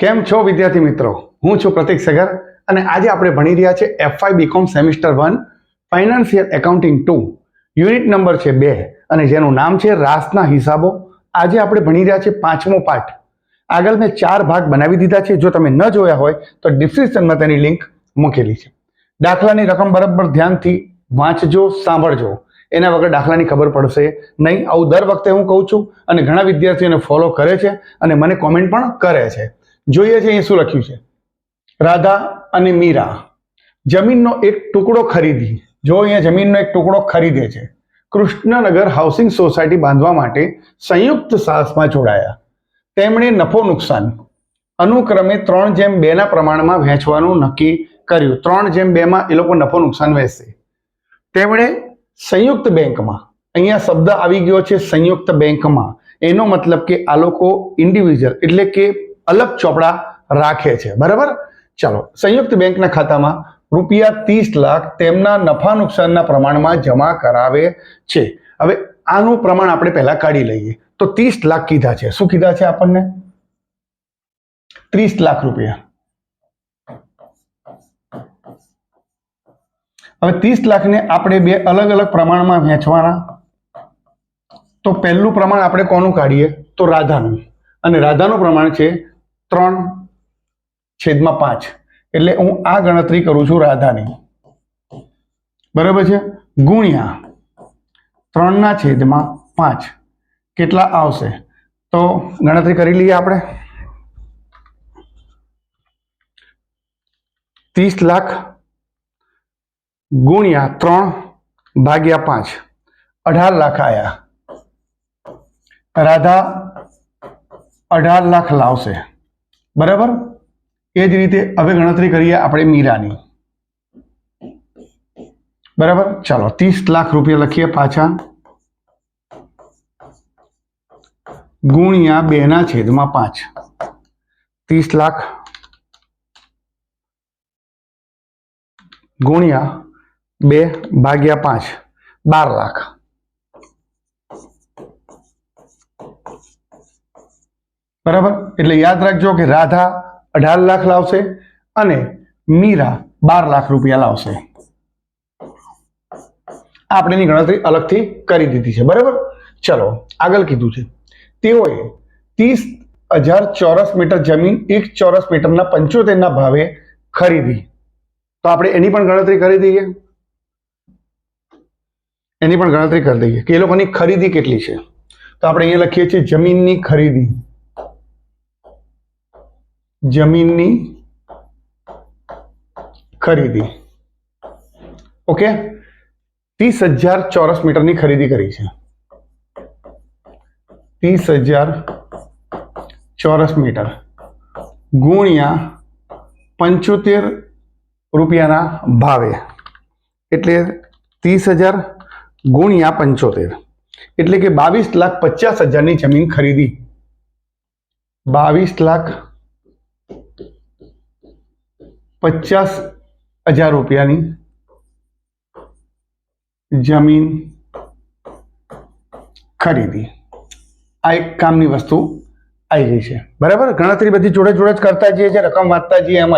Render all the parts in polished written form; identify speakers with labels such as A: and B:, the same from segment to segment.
A: કેમ છો વિદ્યાર્થી મિત્રો? હું છું પ્રતીક સગર અને આજે આપણે ભણી રહ્યા છે FY BCom semester 1 financial accounting 2 unit number છે 2 અને જેનું નામ છે રાસના હિસાબો. આજે આપણે ભણી રહ્યા છે પાંચમો પાઠ. આગળ મેં 4 ભાગ બનાવી દીધા છે. જો તમે ન જોયા હોય તો ડિસ્ક્રિપ્શનમાં તેની લિંક મૂકેલી છે. દાખલાની રકમ બરાબર ધ્યાનથી વાંચજો, સાંભળજો. એના વગર દાખલાની ખબર પડશે નહીં. આવું દર વખતે હું કહું છું અને ઘણા વિદ્યાર્થીઓને ફોલો કરે છે અને મને કોમેન્ટ પણ કરે છે. જોઈએ છે અહીં શું લખ્યું છે. રાધા અને મીરા જમીનનો એક ટુકડો ખરીદી. જો અહીંયા જમીનનો એક ટુકડો ખરીદે છે. કૃષ્ણનગર હાઉસિંગ સોસાયટી બાંધવા માટે સંયુક્ત સાહસમાં જોડાયા. તેમણે નફો નુકસાન અનુક્રમે 3:2 ના પ્રમાણમાં વહેંચવાનું નક્કી કર્યું. 3:2 માં એ લોકો નફો નુકસાન વહેંચશે. તેમણે સંયુક્ત બેંકમાં, અહીંયા શબ્દ આવી ગયો છે સંયુક્ત બેંકમાં, એનો મતલબ કે આ લોકો ઇન્ડિવિજ્યુઅલ એટલે કે અલગ ચોપડા રાખે છે. બરાબર, ચાલો. સંયુક્ત બેંકના ખાતામાં ₹30 લાખ તેમના નફા નુકસાનના પ્રમાણમાં જમા કરાવે છે. હવે આનું પ્રમાણ આપણે પહેલા કાઢી લઈએ. તો 30 લાખ કીધા છે. શું કીધા છે આપણને? 30 લાખ રૂપિયા. હવે 30 લાખને આપણે બે અલગ અલગ પ્રમાણમાં વહેંચવાના. તો પહેલું પ્રમાણ આપણે કોનું કાઢીએ? તો રાધાનું. અને રાધાનું પ્રમાણ છે 3/5. એટલે હું આ ગણતરી કરું છું રાધાની. બરાબર છે, ગુણ્યા 3/5 કેટલા આવશે? તો ગણતરી કરી લઈએ આપણે. 30 લાખ ગુણ્યા 3/5 18 લાખ આયા. રાધા 18 લાખ લાવશે. બરાબર, એ જ રીતે હવે ગણતરી કરીએ આપણે મીરાની. બરાબર, ચાલો 30 લાખ રૂપિયા લખીએ પાછા, ગુણ્યા 2/5. 30 લાખ ગુણ્યા 2/5 12 લાખ. બરાબર, એટલે યાદ રાખજો કે રાધા 18 લાખ લાવશે અને મીરા 12 લાખ રૂપિયા લાવશે. આપણે એની ગણતરી અલગથી કરી દીધી છે. બરાબર, ચલો આગળ કીધું છે તેઓએ 30,000 ચોરસ મીટર જમીન 1 ચોરસ મીટરના 75 ભાવે ખરીદી. તો આપણે એની પણ ગણતરી કરી દઈએ. એની પણ ગણતરી કરી દઈએ કે એ લોકોની ખરીદી કેટલી છે. તો આપણે અહીંયા લખીએ છીએ જમીનની ખરીદી. જમીનની ખરીદી. ઓકે, 30,000 ચોરસ મીટરની ખરીદી કરી છે. 30,000 ચોરસ મીટર ગુણ્યા 75 રૂપિયાના ભાવે એટલે 30,000 ગુણ્યા 75 એટલે કે 22,50,000ની જમીન ખરીદી. 22,50,000 રૂપિયાની જમીન ખરીદી. આ એક કામની વસ્તુ આવી ગઈ છે. બરાબર, ગણતરી બધી જોડે જોડે જ કરતા જઈએ છે, રકમ વાંચતા જઈએ એમ જ,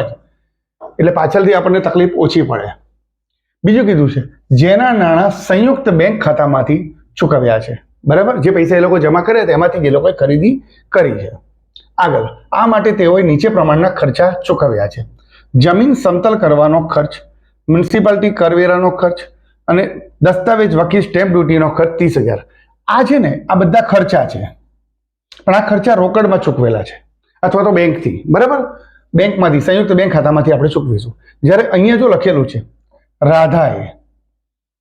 A: એટલે પાછળથી આપણને તકલીફ ઓછી પડે. બીજું કીધું છે જેના નાણાં સંયુક્ત બેંક ખાતામાંથી ચૂકવ્યા છે. બરાબર, જે પૈસા એ લોકો જમા કર્યા એમાંથી જે લોકોએ ખરીદી કરી છે. આગળ, આ માટે તેઓએ નીચે પ્રમાણના ખર્ચા ચૂકવ્યા છે. જમીન સમતલ કરવાનો ખર્ચ, મ્યુનિસિપાલિટી કરવેરાનો ખર્ચ અને દસ્તાવેજ વકીલ સ્ટેમ્પ ડ્યુટીનો ખર્ચ 30,000. આ છે ને, આ બધા ખર્ચા છે, પણ આ ખર્ચા રોકડમાં ચૂકવેલા છે અથવા તો બેંકથી. બરાબર, બેંકમાંથી, સંયુક્ત બેંક ખાતામાંથી આપણે ચૂકવીશું. જ્યારે અહીંયા જો લખેલું છે રાધાએ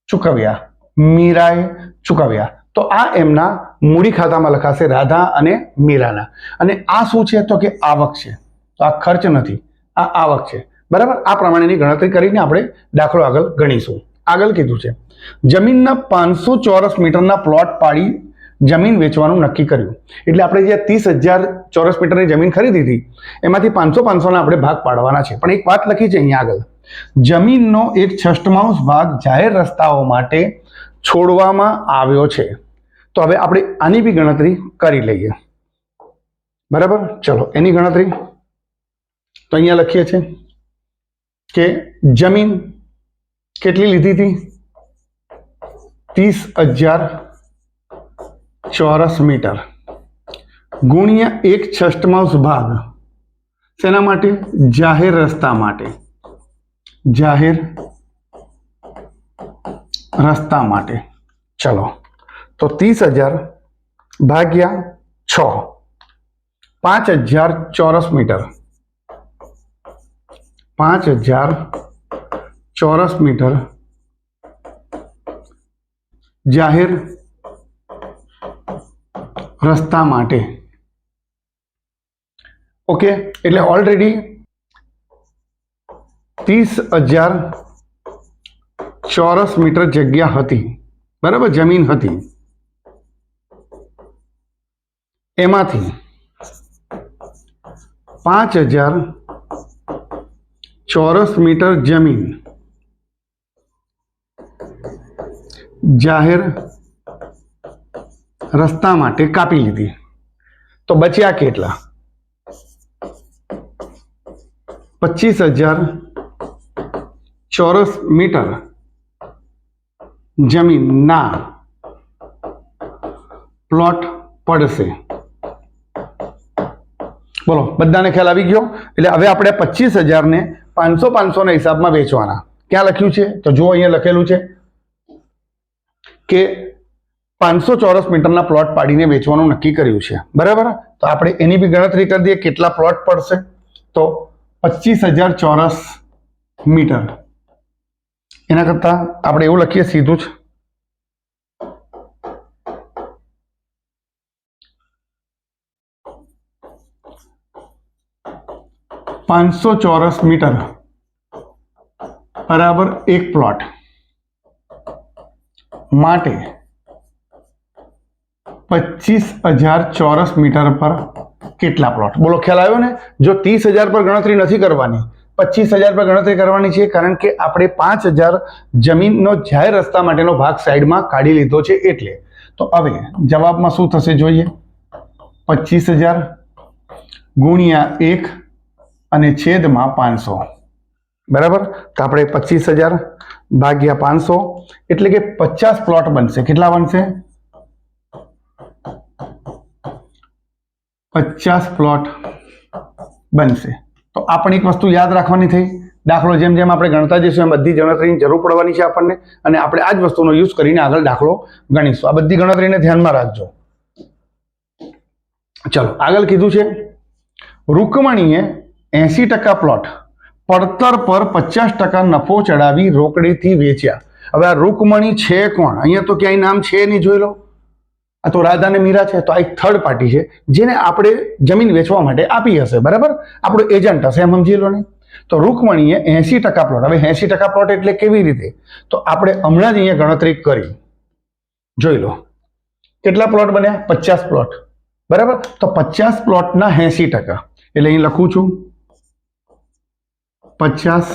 A: ચૂકવ્યા, મીરાએ ચૂકવ્યા, તો આ એમના મૂડી ખાતામાં લખાશે, રાધા અને મીરાના. અને આ શું છે? તો કે આવક છે. તો આ ખર્ચ નથી, આ આવક છે. બરાબર, આ પ્રમાણેની ગણતરી કરીને આપણે દાખલો આગળ ગણીશું. આગળ કીધું છે જમીનના 500 ચોરસ મીટરના પ્લોટ પાડી જમીન વેચવાનું નક્કી કર્યું. એટલે આપણે જે 30,000 ચોરસ મીટરની જમીન ખરીદી હતી એમાંથી 500-500ના આપણે ભાગ પાડવાના છે. પણ એક વાત લખી છે અહીંયા આગળ, જમીનનો 1/6 ભાગ જાહેર રસ્તાઓ માટે છોડવામાં આવ્યો છે. તો હવે આપણે આની બી ગણતરી કરી લઈએ. બરાબર, ચલો એની ગણતરી. તો અહીંયા લખીએ છીએ કે જમીન કેટલી લીધી હતી? 30,000 ચોરસ મીટર ગુણ્યા 1/6 ભાગ શેના માટે? જાહેર રસ્તા માટે. જાહેર રસ્તા માટે. ચલો, તો 30,000 ભાગ્યા 6, 5,000 ચોરસ મીટર. 5,000 ચોરસ મીટર જાહેર રસ્તા માટે. ઓકે, એટલે ઓલરેડી 30,000 ચોરસ મીટર જગ્યા હતી, બરાબર, જમીન હતી. એમાંથી 5,000 ચોરસ મીટર જમીન જાહેર રસ્તા માટે કાપી લીધી. તો બચ્યા કેટલા? 25,000 ચોરસ મીટર જમીનના પ્લોટ પડશે. બોલો, બધાને ખ્યાલ આવી ગયો? એટલે હવે આપણે 25,000 ને 500 ના હિસાબમાં વેચવાના. ક્યાં લખ્યું છે? તો જો અહીંયા લખેલું છે કે 500 ચોરસ મીટરના પ્લોટ પાડીને વેચવાનું નક્કી કર્યું છે, બરાબર. તો આપણે એની બી ગણતરી કરી દઈએ કેટલા પ્લોટ પડશે. તો 25,000 ચોરસ મીટર, એના કરતા આપણે એવું લખીએ સીધું જ 500 ચોરસ મીટર બરાબર એક પ્લોટ માટે 25,000 ચોરસ મીટર પર કેટલા પ્લોટ? બોલો, ખ્યાલ આવ્યો ને? જો 30,000 પર ગણતરી નથી કરવાની, 25,000 પર ગણતરી કરવાની છે, કારણ કે આપણે 5,000 જમીનનો જાહેર રસ્તા માટેનો ભાગ સાઈડમાં કાઢી લીધો છે. એટલે તો હવે જવાબમાં શું થશે જોઈએ? 25,000 ગુણ્યા 1 અને છેદમાં 500, બરાબર. તો આપણે 25,000 ભાગ્યા 500 એટલે કે 50 પ્લોટ બનશે. કેટલા બનશે? 50 પ્લોટ બનશે. તો આપણે એક વસ્તુ યાદ રાખવાની થઈ, દાખલો જેમ જેમ આપણે ગણતા જઈશું એમ બધી ગણતરીની જરૂર પડવાની છે આપણને, અને આપણે આ જ વસ્તુનો યુઝ કરીને આગળ દાખલો ગણીશું. આ બધી ગણતરીને ધ્યાનમાં રાખજો. ચલો, આગળ કીધું છે રૂકમણીએ 80% પ્લોટ પડતર પર 50% નફો ચડાવી રોકડીથી વેચ્યા. હવે આ રૂકમણી છે કોણ? અહીંયા તો ક્યાંય નામ છે નહીં, જોઈ લો. આ તો રાધા અને મીરા છે. તો આ એક થર્ડ પાર્ટી છે જેને આપણે જમીન વેચવા માટે આપી હશે, બરાબર. આપણો એજન્ટ હશે, એમ સમજી લો ને. તો રૂકમણીએ 80% પ્લોટ. હવે 80% પ્લોટ એટલે કેવી રીતે? તો આપણે હમણાં જ અહીંયા ગણતરી કરી, જોઈ લો. કેટલા પ્લોટ બન્યા? 50 પ્લોટ, બરાબર. તો 50 પ્લોટના 80%, એટલે અહીં લખું છું 50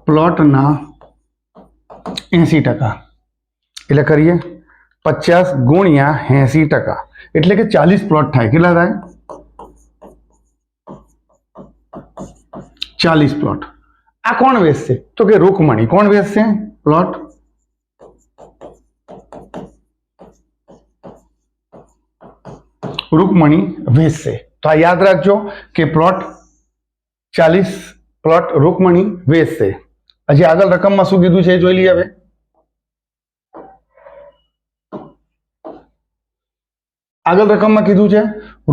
A: પ્લોટના 80%, એટલે કરીએ 50 ગુણ્યા 80%, એટલે કે 40 પ્લોટ થાય. કેટલા થાય? 40 પ્લોટ. આ કોણ વેચશે? તો કે રૂકમણી. કોણ વેચશે પ્લોટ? રૂકમણી વેચશે. તો આ યાદ રાખજો કે પ્લોટ 40 પ્લોટ રૂકમણી વેચશે. હજી આગળ રકમમાં શું કીધું છે જોઈ લઈએ. હવે આગળ રકમમાં કીધું છે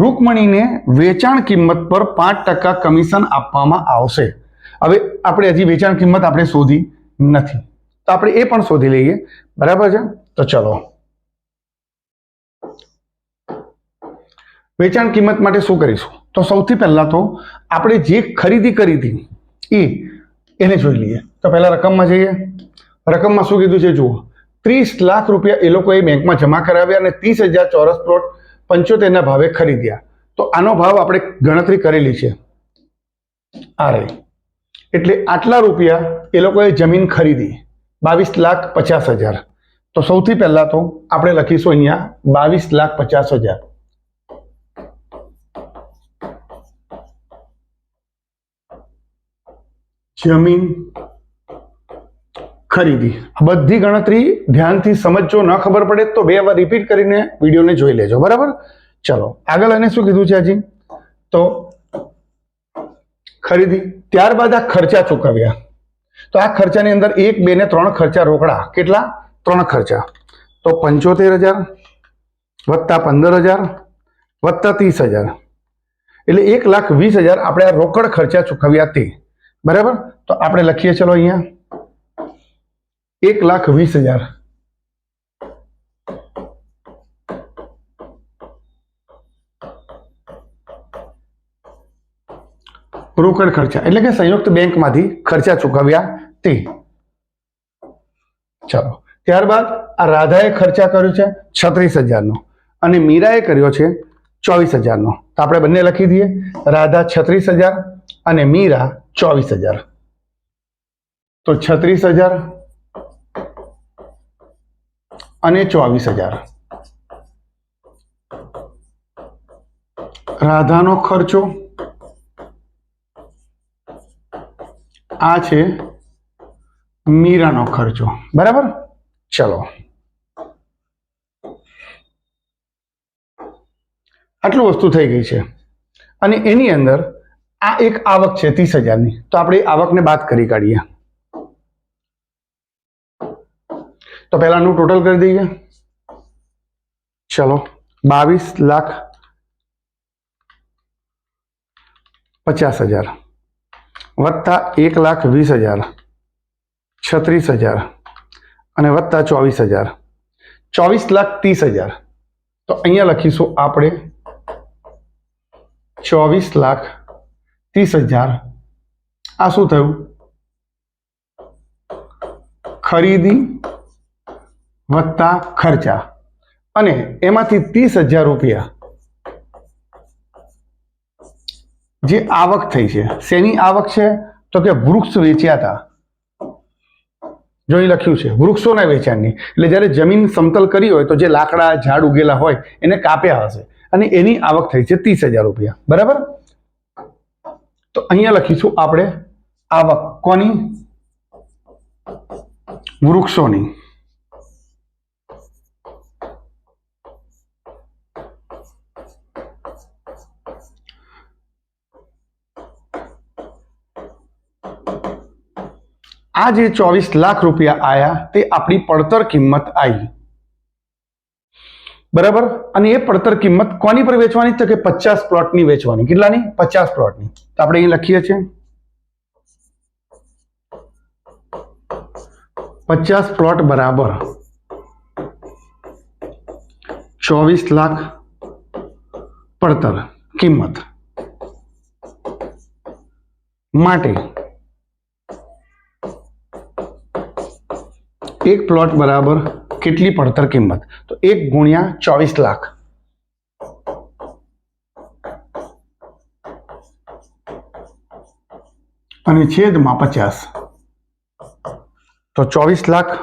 A: રૂકમણીને વેચાણ કિંમત પર 5% કમિશન આપવામાં આવશે. હવે આપણે હજી વેચાણ કિંમત આપણે શોધી નથી, તો આપણે એ પણ શોધી લઈએ, બરાબર છે. તો ચલો, વેચાણ કિંમત માટે શું કરીશું? તો સૌથી પહેલા તો આપણે જે ખરીદી કરી હતી એને જોઈ લઈએ. તો પહેલા રકમમાં જઈએ. રકમમાં શું કીધું છે જુઓ, 30 લાખ રૂપિયા એ લોકોએ બેંકમાં જમા કરાવ્યા અને 30,000 ચોરસ પ્લોટ 75 ના ભાવે ખરીદ્યા. તો આનો ભાવ આપણે ગણતરી કરેલી છે, આ રહી. એટલે આટલા રૂપિયા એ લોકોએ જમીન ખરીદી, 22,50,000. તો સૌથી પહેલા તો આપણે લખીશું અહીંયા 22,50,000. જમીન ખરીદી. આ બધી ગણતરી ધ્યાનથી સમજજો. ન ખબર પડે તો 2 વાર રિપીટ કરીને વિડીયોને જોઈ લેજો. બરાબર? ચલો આગળ. એને શું કીધું છે હજી? તો ખરીદી. ત્યારબાદ આ ખર્ચા ચૂકવ્યા. તો આ ખર્ચાની અંદર 1, 2 ને 3 ખર્ચા રોકડા. કેટલા? 3 ખર્ચા. તો 75,000 વત્તા 15,000 વત્તા 30,000 એટલે 1,20,000 આપણે આ રોકડ ખર્ચા ચૂકવ્યા તે. બરાબર? તો આપણે લખીએ. ચલો અહીંયા 1,20,000 રોકડ ખર્ચા એટલે કે સંયુક્ત બેંકમાંથી ખર્ચા ચૂકવ્યા તે. ચાલો ત્યારબાદ આ રાધાએ ખર્ચા કર્યો છે 36,000 અને મીરાએ કર્યો છે 24,000. તો આપણે બંને લખી દઈએ. રાધા 36,000 અને મીરા 24,000. તો 36,000 અને 24,000 રાધાનો ખર્ચો. આ છે મીરાનો ખર્ચો. બરાબર? ચલો આટલું વસ્તુ થઈ ગઈ છે. અને એની અંદર આ એક આવક છે 30,000ની. તો આપણે આવકને બાદ કરી કાઢીએ. તો પહેલાનું ટોટલ કરી દઈએ. ચલો 22,50,000 વત્તા 1,20,000 36,000 અને વત્તા 24,000 24,30,000. તો અહીંયા લખીશું આપણે 24,30,000. આ શું થયું? ખરીદી વત્તા ખર્ચા. અને એમાંથી 30,000 રૂપિયા જે આવક થઈ છે. શેની આવક છે? તો કે વૃક્ષ વેચ્યા હતા. જો અહીં લખ્યું છે વૃક્ષોના વેચાણની. એટલે જ્યારે જમીન સમતલ કરી હોય તો જે લાકડા ઝાડ ઉગેલા હોય એને કાપ્યા હશે અને એની આવક થઈ છે 30,000 રૂપિયા. બરાબર? તો અહીંયા લખીશું આપણે આવક કોની? વૃક્ષોની. આ જે 24 લાખ રૂપિયા આયા તે આપણી પડતર કિંમત આવી. બરાબર? અને એ પડતર કિંમત કોની પર વેચવાની? તો કે 50 પ્લોટની વેચવાની. કેટલાની? 50 પ્લોટની. તો આપણે અહીં લખીએ છીએ 50 પ્લોટ બરાબર 24 લાખ પડતર કિંમત માટે એક પ્લોટ બરાબર કેટલી પડતર કિંમત? તો 1 ગુણ્યા 24 લાખ. અને છેદમાં 50. તો 24 લાખ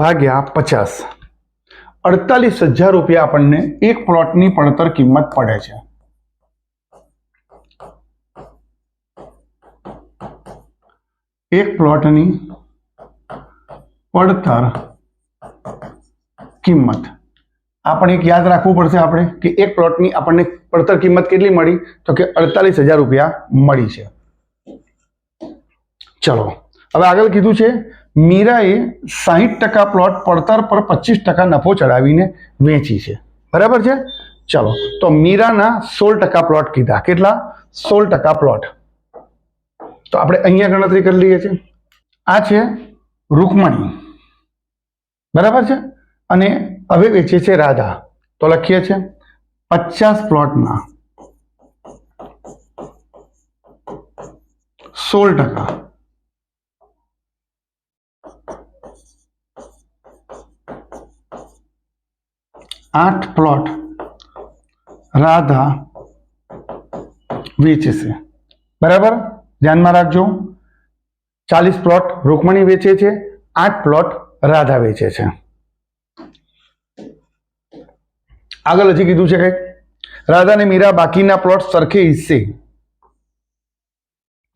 A: ભાગ્યા 50. 48,000 રૂપિયા આપણને એક પ્લોટની પડતર કિંમત પડે છે. એક પ્લોટની પડતર કિંમત. આપણે એક યાદ રાખવું પડશે આપણે કે એક પ્લોટની આપણને પડતર કિંમત કેટલી મળી? તો કે 48,000 રૂપિયા મળી છે. ચલો હવે આગળ કીધું છે મીરાએ 60% પ્લોટ પડતર પર 25% નફો ચડાવીને વેચી છે. બરાબર છે? ચલો તો મીરાના 16% પ્લોટ કીધા. કેટલા? 16% પ્લોટ. તો આપણે અહીંયા ગણતરી કરી લઈએ છીએ. આ છે રૂકમણી. બરાબર છે? અને હવે વેચે છે રાધા. તો લખીએ છીએ 50 પ્લોટના 16%. 8 પ્લોટ રાધા વેચે છે. બરાબર? ધ્યાનમાં રાખજો 40 પ્લોટ રૂકમણી વેચે છે, 8 પ્લોટ રાધા વેચે છે. આગળ હજી કીધું છે કંઈક રાધા અને મીરા બાકીના પ્લોટ સરખે હિસ્સે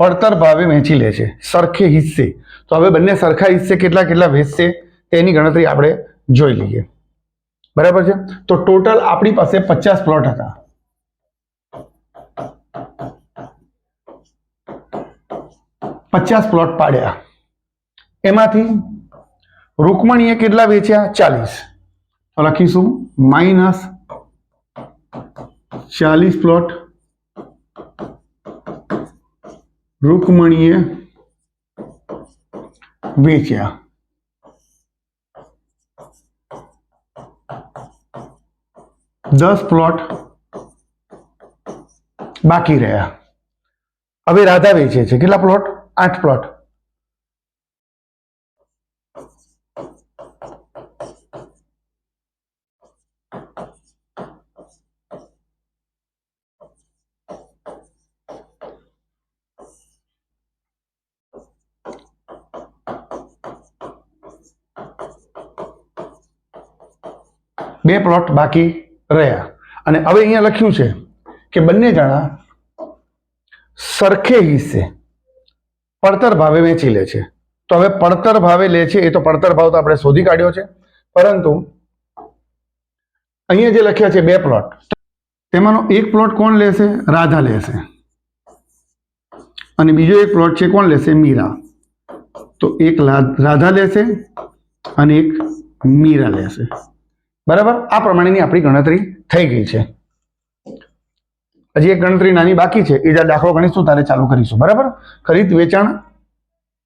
A: પડતર ભાવે વેચી લે છે સરખે હિસ્સે. તો હવે બંને સરખા હિસ્સે કેટલા કેટલા વેચશે તેની ગણતરી આપણે જોઈ લઈએ. બરાબર છે. તો ટોટલ આપણી પાસે 50 પ્લોટ હતા. 50 પ્લોટ પાડ્યા. એમાંથી રૂકમણીએ કેટલા વેચ્યા? 40. તો લખીશું -40 પ્લોટ રૂકમણીએ વેચ્યા. દસ પ્લોટ બાકી રહ્યા. હવે રાધા વેચે છે કેટલા પ્લોટ? 8 પ્લોટ. બે પ્લોટ બાકી રહ્યા. અને હવે અહીંયા લખ્યું છે કે બંને જણા સરખે હિસ્સે પડતર ભાવે વેચી લે છે. તો હવે પડતર ભાવે લે છે એ તો પડતર ભાવ તો આપણે શોધી કાઢ્યો છે, પરંતુ અહીંયા જે લખ્યા છે બે પ્લોટ, તેમાંનો એક પ્લોટ કોણ લેશે? રાધા લેશે. અને બીજો એક પ્લોટ છે કોણ લેશે? મીરા. તો એક રાધા લેશે અને એક મીરા લેશે. બરાબર. આ પ્રમાણેની આપણી ગણતરી થઈ ગઈ છે. હજી એક ગણતરી નાની બાકી છે, એ દાખલો ગણીશું ત્યારે ચાલુ કરીશું. બરાબર. ખરીદ વેચાણ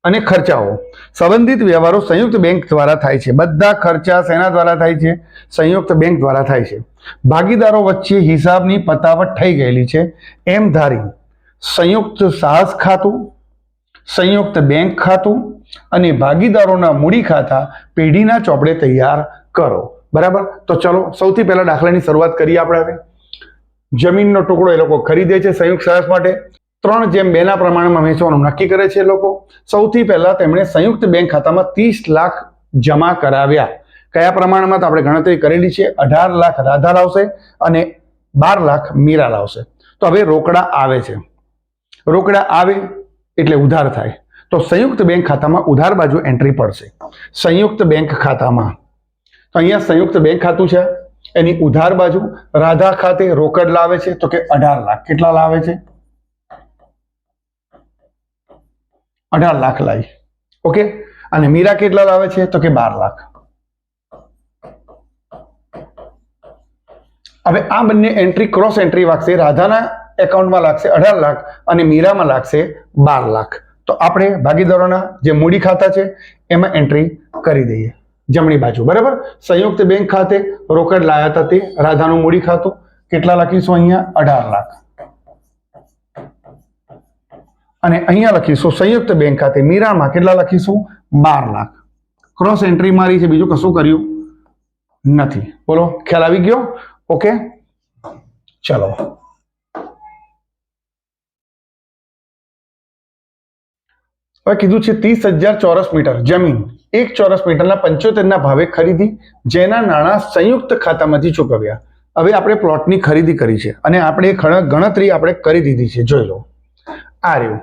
A: અને ખર્ચાઓ. સંબંધિત વ્યવહારો સંયુક્ત બેંક દ્વારા થાય છે. બધા ખર્ચા શેના દ્વારા થાય છે? સંયુક્ત બેંક દ્વારા થાય છે. ભાગીદારો વચ્ચે હિસાબની પતાવટ થઈ ગયેલી છે એમ ધારી સંયુક્ત સાહસ ખાતું, સંયુક્ત બેંક ખાતું અને ભાગીદારોના મૂડી ખાતા પેઢીના ચોપડે તૈયાર કરો. બરાબર. તો ચલો સૌથી પહેલા દાખલાની શરૂઆત કરીએ આપણે. હવે જમીનનો ટુકડો એ લોકો ખરીદે છે સંયુક્ત સાહસ માટે. 3:2 ના પ્રમાણમાં વેચવાનું નક્કી કરે છે લોકો. સૌથી પહેલા તેમણે સંયુક્ત બેંક ખાતામાં 30 લાખ જમા કરાવ્યા. કયા પ્રમાણમાં? તો આપણે ગણતરી કરેલી છે. 18 લાખ રાધા લાવશે અને 12 લાખ મીરા લાવશે. તો હવે રોકડા આવે છે. રોકડા આવે એટલે ઉધાર થાય. તો સંયુક્ત બેંક ખાતામાં ઉધાર બાજુ એન્ટ્રી પડશે. સંયુક્ત બેંક ખાતામાં તો અહીંયા સંયુક્ત બેંક ખાતું છે, એની ઉધાર બાજુ રાધા ખાતે રોકડ લાવે છે તો કે 18 લાખ. કેટલા લાવે છે? 18 લાખ લાવી. ઓકે. અને મીરા કેટલા લાવે છે? તો કે 12 લાખ. હવે આ બંને એન્ટ્રી ક્રોસ એન્ટ્રી વાગશે. રાધાના એકાઉન્ટમાં લાગશે 18 લાખ અને મીરામાં લાગશે 12 લાખ. તો આપણે ભાગીદારોના જે મૂડી ખાતા છે એમાં એન્ટ્રી કરી દઈએ જમણી બાજુ. બરાબર. સંયુક્ત બેંક ખાતે રોકડ લાયા હતા તે રાધાનું મૂડી ખાતું. કેટલા લખીશું? અહીંયા 18 લાખ. અને અહીંયા લખીશું સંયુક્ત બેંક ખાતે મીરામાં કેટલા લખીશું? 12 લાખ. ક્રોસ એન્ટ્રી મારી છે, બીજું કશું કર્યું નથી. બોલો, ખ્યાલ આવી ગયો? ઓકે. ચલો હવે કીધું છે 30,000 ચોરસ મીટર જમીન 1 ચોરસ મીટરના 75 ના ભાવે ખરીદી, જેના નાણાં સંયુક્ત ખાતામાંથી ચૂકવ્યા. હવે આપણે પ્લોટની ખરીદી કરી છે અને આપણે ગણતરી આપણે કરી દીધી છે. જોઈ લો. આ રહ્યું.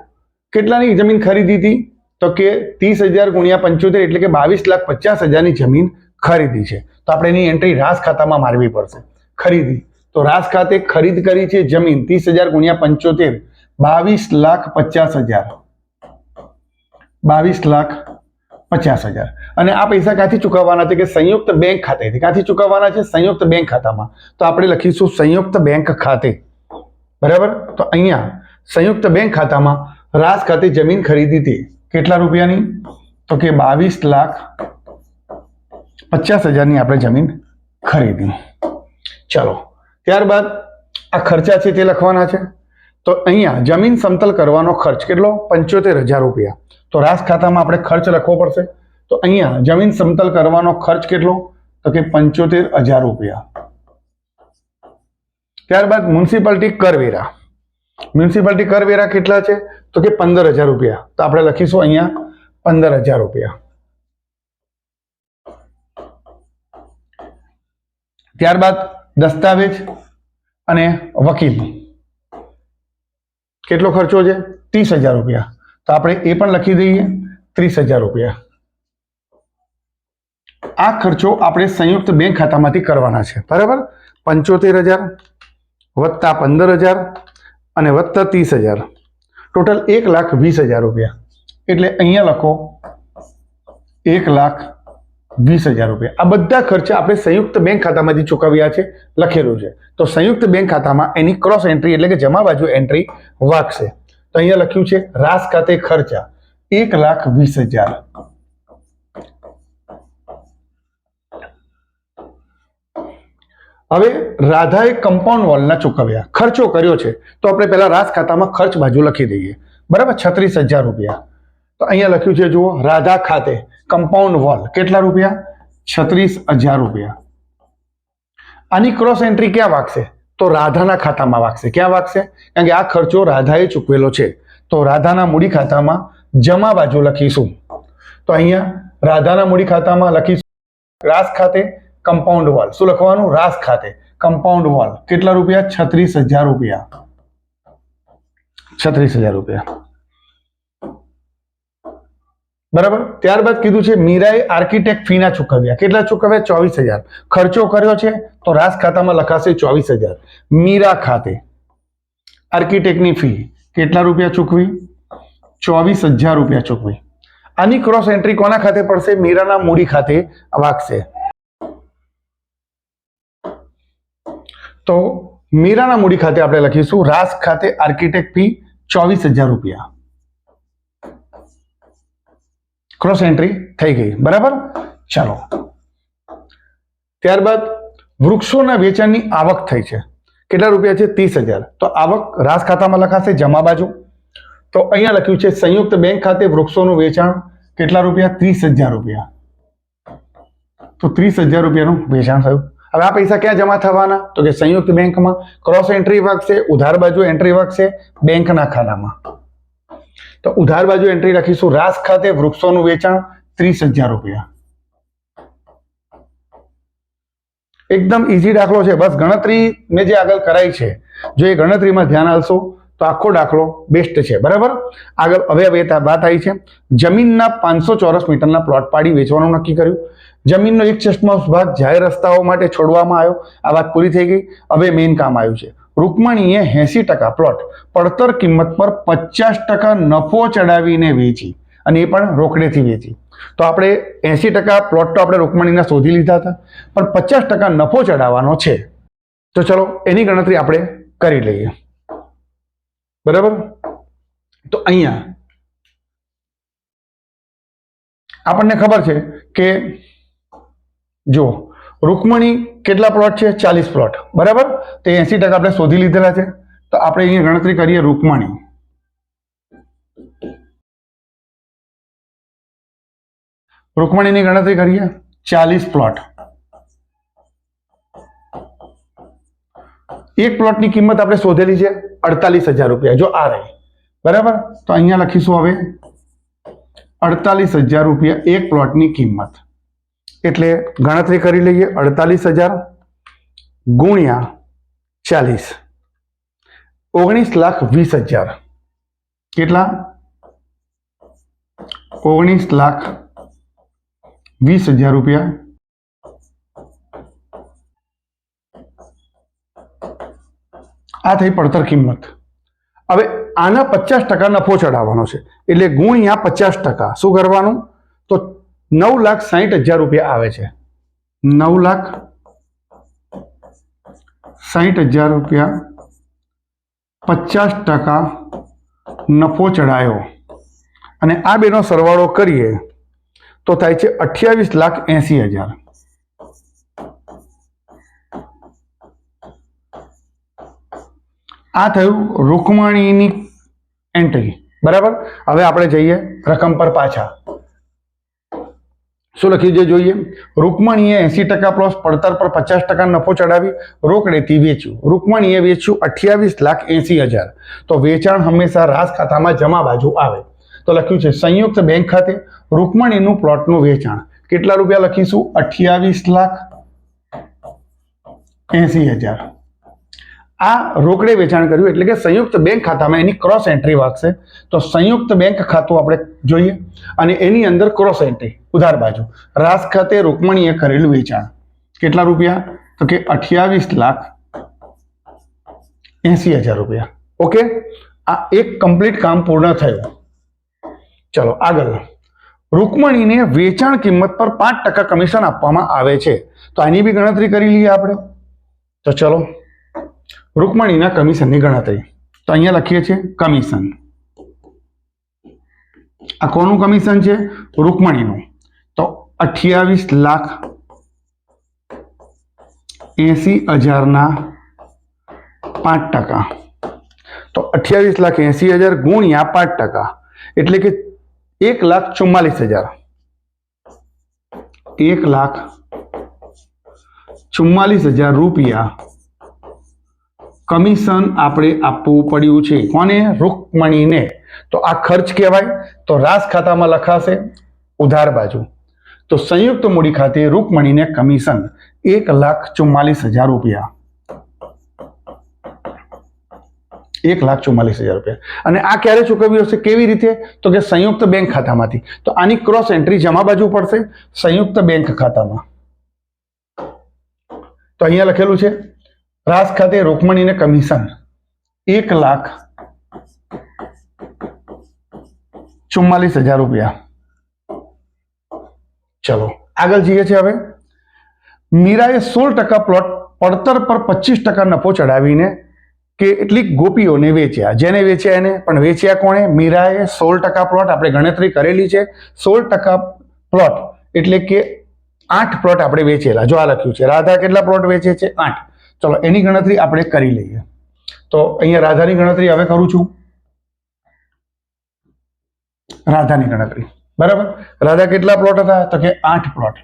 A: કેટલાની જમીન ખરીદી હતી? તો કે 30,000 ગુણ્યા 75 એટલે કે 22,50,000ની જમીન ખરીદી છે. તો આપણે એની એન્ટ્રી રાસ ખાતામાં મારવી પડશે. ખરીદી તો રાસ ખાતે ખરીદ કરી છે જમીન 30,000 ગુણ્યા 75 22,50,000. 22,50,000. અને આ પૈસા ક્યાંથી ચૂકવવાના છે? કે સંયુક્ત બેંક ખાતેથી. ક્યાંથી ચૂકવવાના છે? સંયુક્ત બેંક ખાતામાં. તો આપણે લખીશું સંયુક્ત બેંક ખાતે. બરાબર. તો અહીંયા સંયુક્ત બેંક ખાતામાં રાસ ખાતે જમીન ખરીદી હતી. કેટલા રૂપિયાની? તો કે 22,50,000ની આપણે જમીન ખરીદી. ચલો ત્યારબાદ આ ખર્ચા છે તે લખવાના છે. તો અહીંયા જમીન સમતલ કરવાનો ખર્ચ કેટલો? 75,000 રૂપિયા. તો રાસ ખાતામાં આપણે ખર્ચ લખવો પડશે. તો અહીંયા જમીન સમતલ કરવાનો ખર્ચ કેટલો? તો કે 75,000 રૂપિયા. ત્યારબાદ મ્યુનિસિપાલિટી કરવેરા. મ્યુનિસિપાલિટી કરવેરા કેટલા છે? તો કે 15,000 રૂપિયા. તો આપણે લખીશું અહીંયા 15,000 રૂપિયા. ત્યારબાદ દસ્તાવેજ અને વકીલ કેટલો ખર્ચો છે? 30,000 રૂપિયા, તો આપણે એ પણ લખી દઈએ 30,000 રૂપિયા. આ ખર્ચો આપણે સંયુક્ત બેંક ખાતામાંથી કરવાના છે, બરાબર. 75,000 વત્તા 15,000 અને વત્તા 30,000, ટોટલ 1,20,000 રૂપિયા. એટલે અહીંયા લખો 1,20,000 રૂપિયા. આ બધા ખર્ચા આપણે સંયુક્ત બેંક ખાતામાંથી ચૂકવ્યા છે, લખેલું છે. તો સંયુક્ત બેંક ખાતામાં એની ક્રોસ એન્ટ્રી એટલે કે જમા બાજુ એન્ટ્રી વાગશે. તો અહીંયા લખ્યું છે રાસ ખાતે ખર્ચા 1,20,000. હવે રાધાએ કમ્પાઉન્ડ વોલના ચૂકવ્યા, ખર્ચો કર્યો છે, તો આપણે પહેલા રાસ ખાતામાં ખર્ચ બાજુ લખી દઈએ, બરાબર. 36,000 રૂપિયા. તો અહીંયા લખ્યું છે જુઓ, રાધા ખાતે કમ્પાઉન્ડ વોલ કેટલા રૂપિયા? 36,000 રૂપિયા. આની ક્રોસ એન્ટ્રી ક્યાં વાગશે? તો રાધાના ખાતામાં વાગશે. ક્યાં વાગશે? કારણ કે આ ખર્ચો રાધાએ ચૂકવેલો છે, તો રાધાના મૂડી ખાતામાં જમા બાજુ લખીશું. તો અહીંયા રાધાના મૂડી ખાતામાં લખીશું રાસ ખાતે કમ્પાઉન્ડ વોલ. શું લખવાનું? રાસ ખાતે કમ્પાઉન્ડ વોલ કેટલા રૂપિયા? 36,000 રૂપિયા. 36,000 રૂપિયા, બરાબર. ત્યારબાદ કીધું છે મીરાએ આર્કિટેક્ટ ફીના ચૂકવ્યા. કેટલા ચૂકવ્યા? 24,000. ખર્ચો કર્યો છે, તો રાસ ખાતામાં લખાશે 24,000. મીરા ખાતે આર્કિટેક્ટની ફી કેટલા રૂપિયા ચૂકવી? 24,000 રૂપિયા ચૂકવી. આની ક્રોસ એન્ટ્રી કોના ખાતે પડશે? મીરાના મૂડી ખાતે વાગશે. તો મીરાના મૂડી ખાતે આપણે લખીશું રાસ ખાતે આર્કિટેક્ટ ફી 24,000 રૂપિયા. ક્રોસ એન્ટ્રી થઈ ગઈ, બરાબર. ચાલો, ત્યારબાદ વૃક્ષોના વેચાણની આવક થઈ છે. કેટલા રૂપિયા છે? 30,000. તો આવક રાસ ખાતામાં લખાશે જમા બાજુ. તો અહીંયા લખ્યું છે સંયુક્ત બેંક ખાતે વૃક્ષોનું વેચાણ કેટલા રૂપિયા? 30,000 રૂપિયા. તો 30,000 રૂપિયાનું વેચાણ થયું. હવે આ પૈસા ક્યાં જમા થવાના? તો કે સંયુક્ત બેંકમાં. ક્રોસ એન્ટ્રી વાગશે, ઉધાર બાજુ એન્ટ્રી વાગશે બેંકના ખાતામાં. તો ઉધાર બાજુ એન્ટ્રી લખીશું રાસ ખાતે વૃક્ષોનું વેચાણ 30,000 રૂપિયા. એકદમ ઈઝી દાખલો છે, બસ ગણતરી મેં જે આગળ કરાઈ છે, જો એ ગણતરીમાં ધ્યાન આપશો તો આખો દાખલો બેસ્ટ છે, બરાબર. આગળ હવે વાત આવી છે જમીનના 500 ચોરસ મીટરના પ્લોટ પાડી વેચવાનું નક્કી કર્યું. જમીનનો 1/6 ભાગ જાહેર રસ્તાઓ માટે છોડવામાં આવ્યો. આ વાત પૂરી થઈ ગઈ. હવે મેઇન કામ આવ્યું છે. રૂકમણીએ 80% પ્લોટ પડતર કિંમત પર 50% નફો ચડાવીને વેચી, અને એ પણ રોકડેથી વેચી. તો આપણે 80% પ્લોટ તો આપણે રૂકમણીના શોધી લીધા હતા, પણ 50% નફો ચડાવવાનો છે. તો ચલો એની ગણતરી આપણે કરી લઈએ, બરાબર. તો અહીંયા આપણને ખબર છે કે જો રૂકમણી કેટલા પ્લોટ છે? 40 પ્લોટ, બરાબર. તે 80% આપણે શોધી લીધેલા છે. તો આપણે અહીંયા ગણતરી કરીએ. રૂકમણીની ગણતરી કરીએ. 40 પ્લોટ, એક પ્લોટની કિંમત આપણે શોધેલી છે 48,000 રૂપિયા. જો આ રહી, બરાબર. તો અહીંયા લખીશું હવે 48,000 રૂપિયા એક પ્લોટની કિંમત. એટલે ગણતરી કરી લઈએ. 48,000 ગુણ્યા 40, 19,20,000. કેટલા? 19,20,000 રૂપિયા. આ થઈ પડતર કિંમત. હવે આના 50% નફો ચડાવવાનો છે, એટલે ગુણ્યા 50%. શું કરવાનું? તો 9,60,000 રૂપિયા આવે છે. 9,60,000 રૂપિયા 50% નફો ચડાયો, અને આ બેનો સરવાળો કરીએ તો થાય છે 28,80,000. આ થયું રૂકમણીની એન્ટ્રી, બરાબર. હવે આપણે જઈએ રકમ પર પાછા. શું લખ્યું છે જોઈએ. રૂકમણીએ 80% પ્લસ પડતર પર 50% નફો ચડાવી રોકડેથી વેચ્યું. રૂકમણીએ વેચ્યું 28,80,000. તો વેચાણ હંમેશા રાસ ખાતામાં જમા બાજુ આવે. તો લખ્યું છે સંયુક્ત બેંક ખાતે રૂકમણીનું પ્લોટનું વેચાણ કેટલા રૂપિયા લખીશું? 28,80,000. આ રોકડે વેચાણ કર્યું એટલે કે સંયુક્ત બેંક ખાતામાં એની ક્રોસ એન્ટ્રી વાગશે. તો સંયુક્ત બેંક ખાતું આપણે જોઈએ અને એની અંદર ક્રોસ એન્ટ્રી ઉધાર બાજુ રાસ ખાતે રૂકમણીએ કરેલું વેચાણ કેટલા રૂપિયા? તો કે 28,80,000 રૂપિયા. ઓકે, આ એક કમ્પ્લીટ કામ પૂર્ણ થયું. ચલો આગળ. રૂકમણીને વેચાણ કિંમત પર 5% કમિશન આપવામાં આવે છે. તો આની બી ગણતરી કરી લઈએ આપણે. તો ચલો રૂકમણીના કમિશનની ગણતરી. તો અહીંયા લખીએ છીએ કમિશન. આ કોનું કમિશન છે? રૂકમણીનું. તો 28,80,000 5%. તો 28,80,000 ગુણ્યા 5% એટલે કે 1,44,000. 1,44,000 રૂપિયા કમિશન આપણે આપવું પડ્યું છે. કોને? રૂકમણીને. તો આ ખર્ચ કહેવાય. તો રાસ ખાતામાં લખાશે ઉધાર બાજુ. તો સંયુક્ત મૂડી ખાતે રૂકમણીને કમિશન 1,44,000 રૂપિયા. 1,44,000 રૂપિયા. અને આ ક્યારે ચૂકવ્યું હશે? કેવી રીતે? તો કે સંયુક્ત બેંક ખાતામાંથી. તો આની ક્રોસ એન્ટ્રી જમા બાજુ પડશે સંયુક્ત બેંક ખાતામાં. તો અહીંયા લખેલું છે રાસ ખાતે રૂકમણીને કમિશન 1,44,000 રૂપિયા. ચલો આગળ જઈએ છીએ. હવે મીરાએ 16% પ્લોટ પડતર પર 25% નફો ચડાવીને કેટલીક ગોપીઓને વેચ્યા. જેને વેચ્યા એને પણ વેચ્યા કોણે? મીરાએ 16% પ્લોટ આપણે ગણતરી કરેલી છે. 16% પ્લોટ એટલે કે 8 પ્લોટ આપણે વેચેલા. જો આ લખ્યું છે રાધા કેટલા પ્લોટ વેચે છે? 8. ચલો એની ગણતરી આપણે કરી લઈએ. તો અહીંયા રાધાની ગણતરી હવે કરું છું. રાધાની ગણતરી બરાબર. રાધા કેટલા પ્લોટ હતા? તો કે 8 પ્લોટ.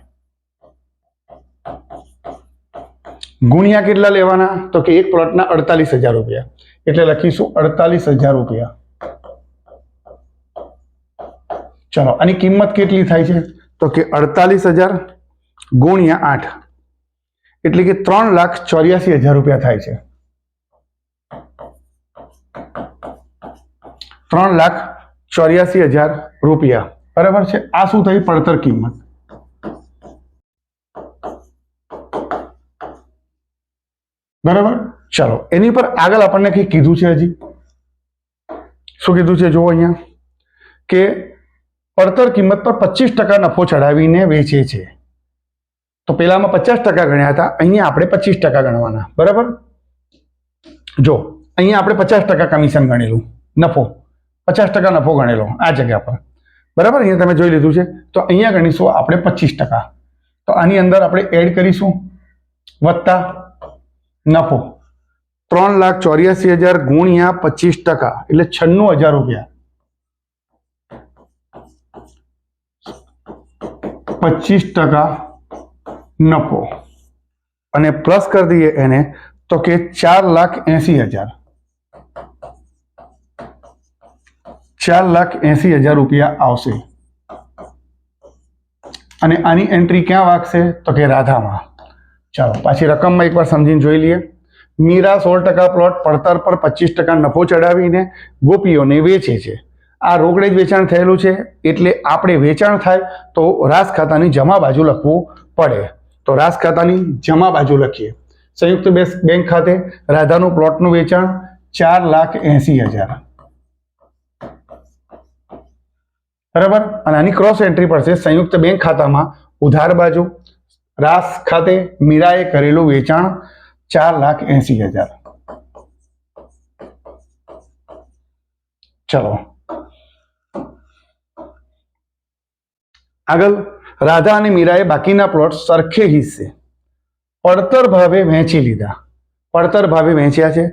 A: ગુણ્યા કેટલા લેવાના? તો કે એક પ્લોટના 48,000 રૂપિયા. એટલે લખીશું 48,000 રૂપિયા. ચલો આની કિંમત કેટલી થાય છે? તો કે 48,000 ગુણ્યા 8 એટલે કે 3,84,000 રૂપિયા થાય છે. 3,84,000 રૂપિયા બરાબર છે. આ શું થઈ? પડતર કિંમત. બરાબર. ચલો એની પર આગળ આપણને કંઈક કીધું છે. હજી શું કીધું છે? જુઓ અહીંયા કે પડતર કિંમત પર 25% નફો ચડાવીને વેચે છે. તો પેલામાં 50% ગણ્યા હતા, અહીંયા આપણે 25% ગણવાના. બરાબર. જો અહીંયા આપણે 50% કમિશન ગણેલું, નફો 50% નફો ગણેલો આ જગ્યા પર. બરાબર. અહીંયા તમે જોઈ લીધું છે. તો અહીંયા ગણીશું આપણે 25%. તો આની અંદર આપણે એડ કરીશું વત્તા નફો 3,84,000 ગુણ્યા 25% એટલે 96,000 રૂપિયા. 25% નફો અને પ્લસ કરી દઈએ એને તો કે 4,80,000. 4,80,000 રૂપિયા આવશે. અને આની એન્ટ્રી ક્યાં વાગશે? તો કે રાધામાં. ચાલો પાછી રકમમાં એકવાર સમજીને જોઈ લઈએ. મીરા 16% પ્લોટ પડતર પર 25% નફો ચડાવીને ગોપીઓને વેચે છે. આ રોકડે જ વેચાણ થયેલું છે એટલે આપણે વેચાણ થાય તો રાસ ખાતાની જમા બાજુ લખવું પડે. તો રાસ ખાતાની જમા બાજુ લખીએ. સંયુક્ત બેંક ખાતે રાધાનું પ્લોટનું વેચાણ 4,80,000 બરાબર. અને આની ક્રોસ એન્ટ્રી પડશે સંયુક્ત બેંક ખાતામાં ઉધાર બાજુ. રાસ ખાતે મીરાએ કરેલું વેચાણ 4,80,000. ચલો આગળ. રાધા અને મીરાએ બાકીના પ્લોટ સરખે હિસ્સે પડતર ભાવે વહેંચી લીધા. પડતર ભાવે વહેંચ્યા છે.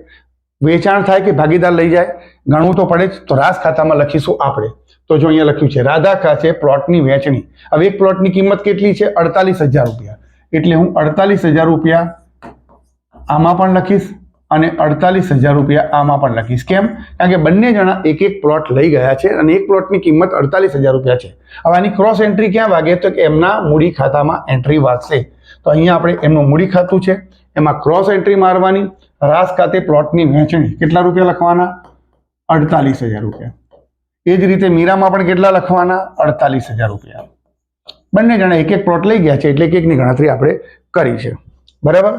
A: વેચાણ થાય કે ભાગીદાર લઈ જાય ગણવું તો પડે જ. તો રાસ ખાતામાં લખીશું આપણે. તો જો અહીંયા લખ્યું છે રાધા ખાતે પ્લોટની વહેંચણી. હવે એક પ્લોટની કિંમત કેટલી છે? 48,000 રૂપિયા. એટલે હું 48,000 રૂપિયા આમાં પણ લખીશ અને 48,000 રૂપિયા આમાં પણ લખીશ. કેમ? કારણ કે બંને જણા એક એક પ્લોટ લઈ ગયા છે અને એક પ્લોટની કિંમત 48,000 રૂપિયા છે. હવે આની ક્રોસ એન્ટ્રી ક્યાં વાગે? તો કે એમના મૂડી ખાતામાં એન્ટ્રી વાગશે. તો અહીંયા આપણે એમનું મૂડી ખાતું છે, એમાં ક્રોસ એન્ટ્રી મારવાની. રાસ ખાતે પ્લોટની વહેંચણી કેટલા રૂપિયા લખવાના? 48,000 રૂપિયા. એ જ રીતે મીરામાં પણ કેટલા લખવાના? 48,000 રૂપિયા. બંને જણા એક એક પ્લોટ લઈ ગયા છે એટલે એક એકની ગણતરી આપણે કરી છે. બરાબર?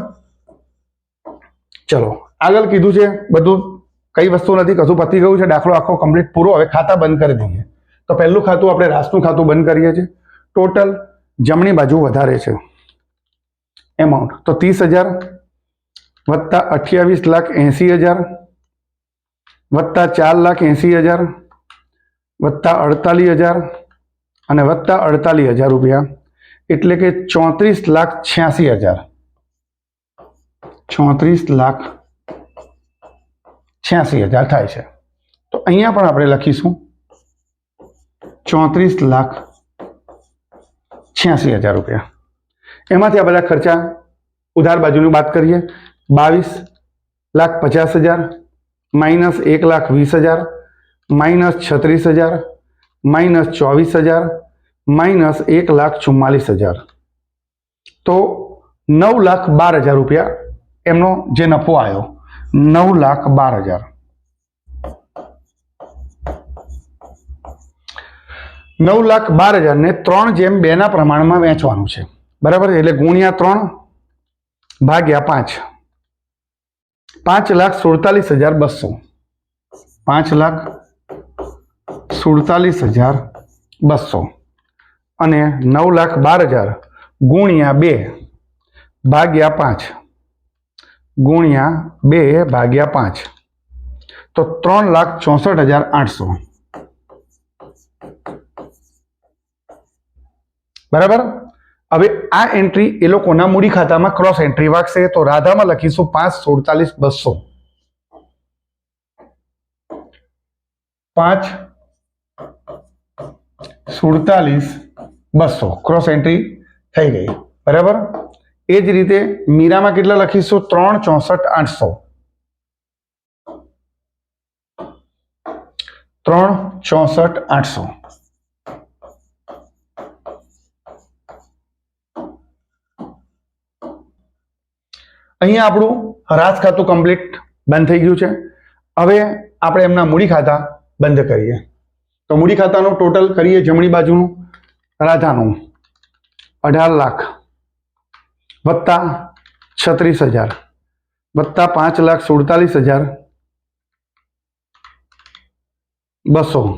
A: ચલો આગળ કીધું છે બધું, કઈ વસ્તુ નથી, કશું પતી ગયું છે. દાખલો આખો કમ્પ્લીટ પૂરો. હવે ખાતા બંધ કરી દઈએ. તો પહેલું ખાતું આપણે રાસનું ખાતું બંધ કરીએ છીએ. ટોટલ જમણી બાજુ વધારે છે એમાઉન્ટ તો 30,000 વત્તા 28,80,000 વત્તા 4,80,000 વત્તા 48,000 અને વત્તા 48,000 રૂપિયા એટલે કે 34,86,000. 34,86,000 થાય છે. તો અહીંયા પણ આપણે લખીશું 34,86,000 રૂપિયા. એમાંથી આ બધા ખર્ચા ઉધાર બાજુની વાત કરીએ. 22,50,000 માઇનસ 1,20,000 માઇનસ 36,000 માઇનસ 24,000 માઇનસ 1,44,000 તો 9,12,000 રૂપિયા એમનો જે નફો આવ્યો. 9,12,000. 9,12,000 ને 3/2 ના પ્રમાણમાં વહેંચવાનું છે. બરાબર? એટલે ગુણ્યા 3 ભાગ્યા 5. 5,47,200. 5,47,200 અને 9,12,000 ગુણ્યા 2 ભાગ્યા 5 ગુણ્યા 2 ભાગ્યા 5 તો 3,64,800. બરાબર? હવે આ એન્ટ્રી એ લોકોના મૂડી ખાતામાં ક્રોસ એન્ટ્રી વાગશે. તો રાધામાં લખીશું 5,47,200. 5,47,200 ક્રોસ એન્ટ્રી થઈ ગઈ. બરાબર? એ જ રીતે મીરામાં કેટલા લખીશું? 3,64,800. 3,64,800. અહીંયા આપણું રાસ ખાતું કમ્પ્લીટ બંધ થઈ ગયું છે. હવે આપણે એમના મૂડી ખાતા બંધ કરીએ. તો મૂડી ખાતાનું ટોટલ કરીએ. જમણી બાજુનું રાધાનું 18 લાખ વત્તા 36,000 વત્તા 5,47,200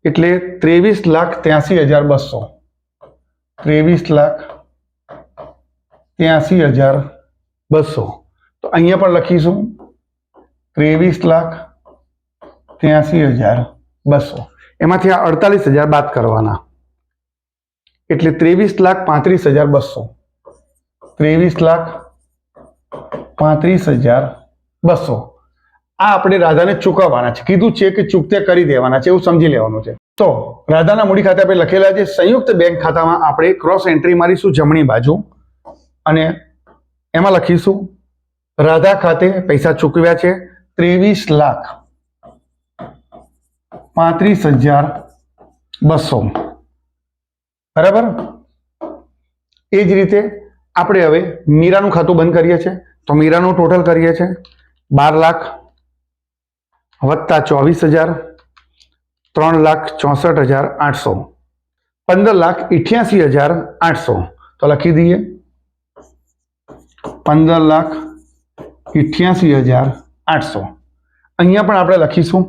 A: એટલે 23,83,200. 23,83,200. તો અહીંયા પણ લખીશું 23,83,200. એમાંથી આ 48,000 બાદ કરવાના એટલે 23,35,200. 23,35,200 આ આપણે રાધાને ચૂકવવાના છે. કીધું છે કે ચૂકતે કરી દેવાના છે, એવું સમજી લેવાનું છે. તો રાધાના મૂડી ખાતે આપણે લખેલા છે. સંયુક્ત બેંક ખાતામાં આપણે ક્રોસ એન્ટ્રી મારીશું જમણી બાજુ અને એમાં લખીશું રાધા ખાતે પૈસા ચૂકવ્યા છે 23,35,200. બરાબર? એ જ રીતે આપણે હવે મીરાનું ખાતું બંધ કરીએ છીએ. તો મીરાનું ટોટલ કરીએ છીએ 12 લાખ વત્તા 24,000 3,64,800 15,88,800. તો લખી દઈએ 15,88,800. અહીંયા પણ આપણે લખીશું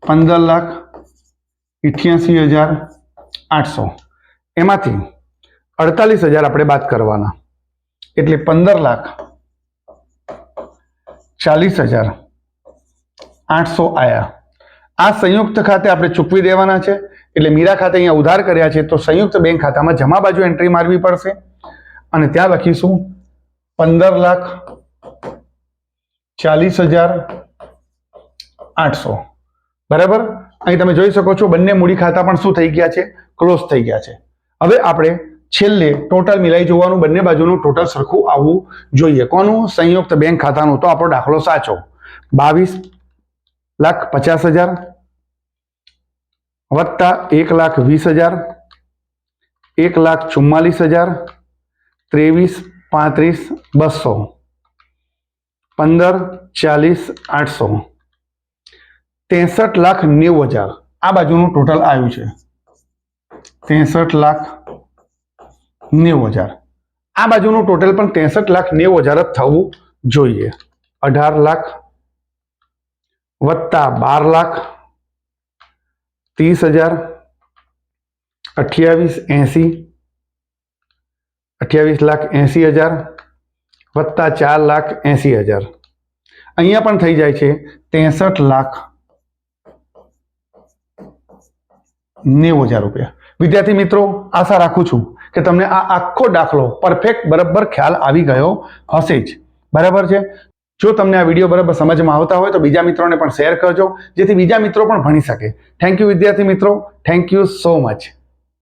A: 15,88,800. એમાંથી 48,000 આપણે બાદ કરવાના એટલે 15,40,800 આયા. આ સંયુક્ત ખાતે આપણે ચૂકવી દેવાના છે. એટલે મીરા ખાતે અહીંયા ઉધાર કર્યા છે તો સંયુક્ત બેંક ખાતામાં જમા બાજુ એન્ટ્રી મારવી પડશે અને ત્યાં લખીશું 15,40,800. બરાબર? અહીં તમે જોઈ શકો છો બંને મૂડી ખાતા પણ શું થઈ ગયા છે? ક્લોઝ થઈ ગયા છે. હવે આપણે છેલ્લે ટોટલ મિલાઈ જોવાનું, બંને બાજુનું ટોટલ સરખું આવવું જોઈએ. કોનું? સંયુક્ત બેંક ખાતાનું. તો આપણો દાખલો સાચો. 22,50,000 વત્તા 1,20,000, 1,44,000, 23, 35, 200, 15, 40, 800, 63,90,000 આ બાજુનું ટોટલ આવ્યું છે. 63,90,000 આ બાજુનું ટોટલ પણ 63,90,000 જ થવું જોઈએ. 18 લાખ વત્તા 12 લાખ 30,000, 28,80,000 વત્તા 4,80,000. અહીંયા પણ થઈ જાય છે 63,90,000 રૂપિયા. વિદ્યાર્થી મિત્રો, આશા રાખું છું કે તમને આ આખો દાખલો પરફેક્ટ બરાબર ખ્યાલ આવી ગયો હશે જ. બરાબર છે? જો તમને આ વિડીયો બરાબર સમજમાં આવતા હોય તો બીજા મિત્રોને પણ શેર કરજો, જેથી બીજા મિત્રો પણ ભણી શકે. થેન્ક યુ વિદ્યાર્થી મિત્રો. Thank you so much.